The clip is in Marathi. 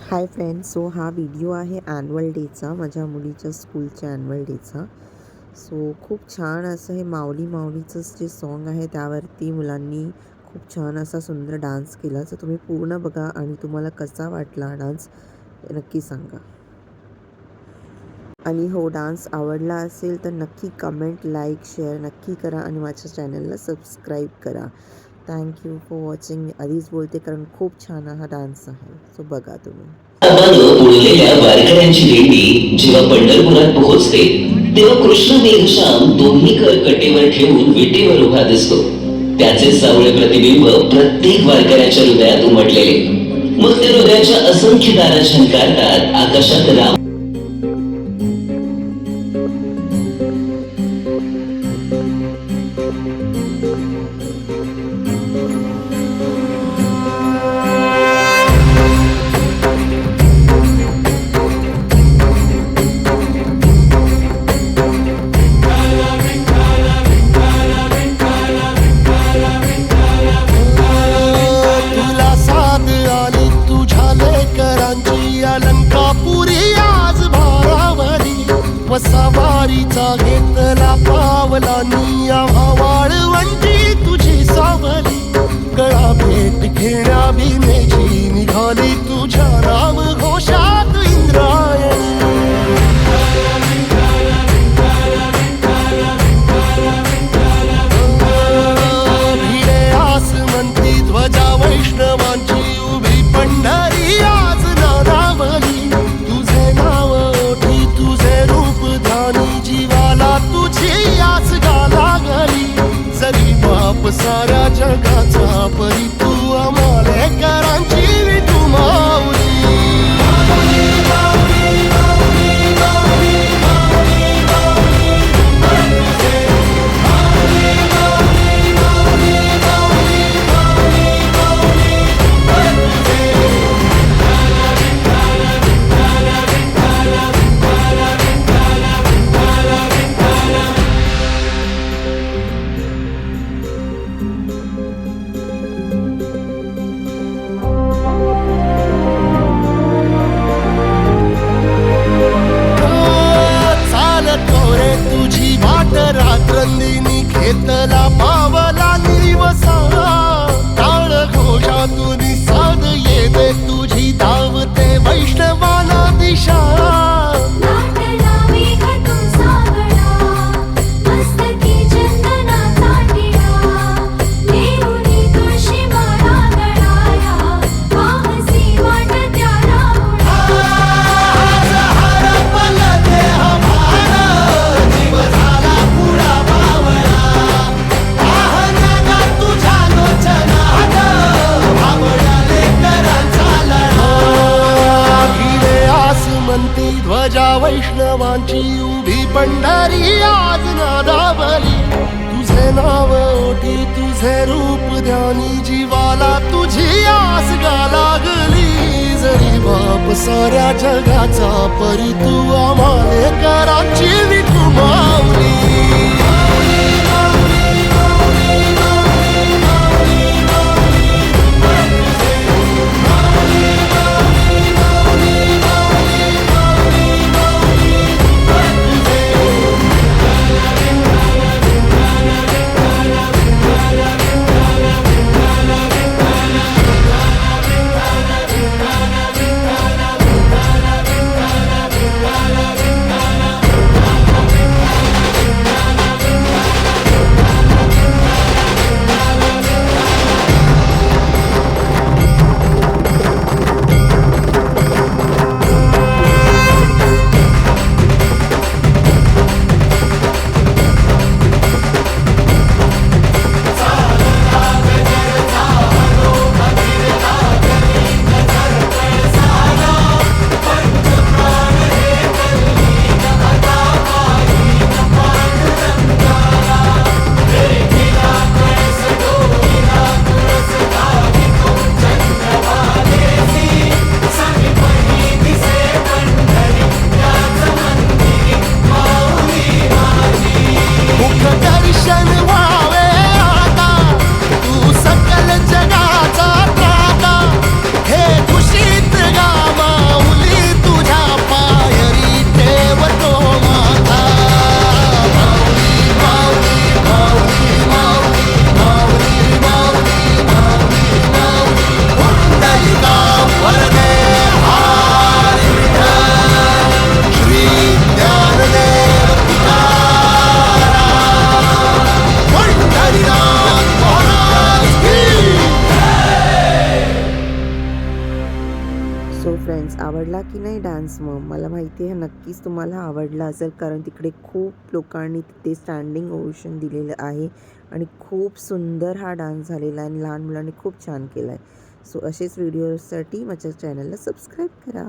हाय फ्रेंड्स, सो हा व्हिडिओ आहे ॲन्युअल डेचा, माझ्या मुलीच्या स्कूलच्या ॲन्युअल डेचा. सो खूप छान असं हे माऊली माऊलीचं जे सॉन्ग आहे त्यावरती मुलांनी खूप छान असा सुंदर डान्स केला. तर तुम्ही पूर्ण बघा आणि तुम्हाला कसा वाटला हा डान्स नक्की सांगा. आणि हो, डान्स आवडला असेल तर नक्की कमेंट, लाईक, शेअर नक्की करा आणि माझ्या चॅनलला सबस्क्राईब करा. Thank you for watching. आधीच बोलते कारण खूप छान हा डान्स आहे, सो बघा तुम्ही. उडलेल्या वारकऱ्यांची दिंडी जेव्हा पंढरपुरात पोहोचते तेव्हा कृष्ण मेघश्याम दोन्ही कर कटेवर ठेवून विटेवर उभा दिसतो. त्याचे सावळे प्रतिबिंब प्रत्येक वारकऱ्याच्या हृदयात उमटलेले. मग त्या हृदयाच्या असंख्य दारा झंकारतात. आकाशात राम सवारीचा घेतला पावला निया वाळवंटी तुझी सावली. गळा भेट घेण्या भीमेची निघाली तुझ्या राम घोषात इंद्रायणी. भिडे आसमंती ध्वजा वैष्णवांची उभी पंढरी आज नादावली. तुझे नाव ओठी तुझे रूप ध्यानी जीवाला तुझी आस गाला गली. जरी बाप साऱ्या जगाचा परी तू आमालेकरांची विठू माऊली. तुझी वाट रात्रंदिनी घेतला पावला निवसा. टाळ घोषातून साध येते तुझी धावते वैष्णवाला दिशा. ध्वजा वैष्णवांची उभी पंढरी आज नादावली. तुझे नाव ओठी तुझे रूप ध्यानी जीवाला तुझी आस गा लागली. जरी बाप साऱ्या जगाचा परी तू आमालेकरांची विठू माऊली. आवडला की नाही डान्स? मग मला माहिती आहे नक्कीच तुम्हाला आवडला असेल, कारण तिकडे खूप लोकांनी तिथे स्टँडिंग ओवेशन दिलेलं आहे आणि खूप सुंदर हा डान्स झालेला आहे आणि लहान मुलांनी खूप छान केला आहे. सो असेच व्हिडिओसाठी माझ्या चॅनलला सबस्क्राईब करा.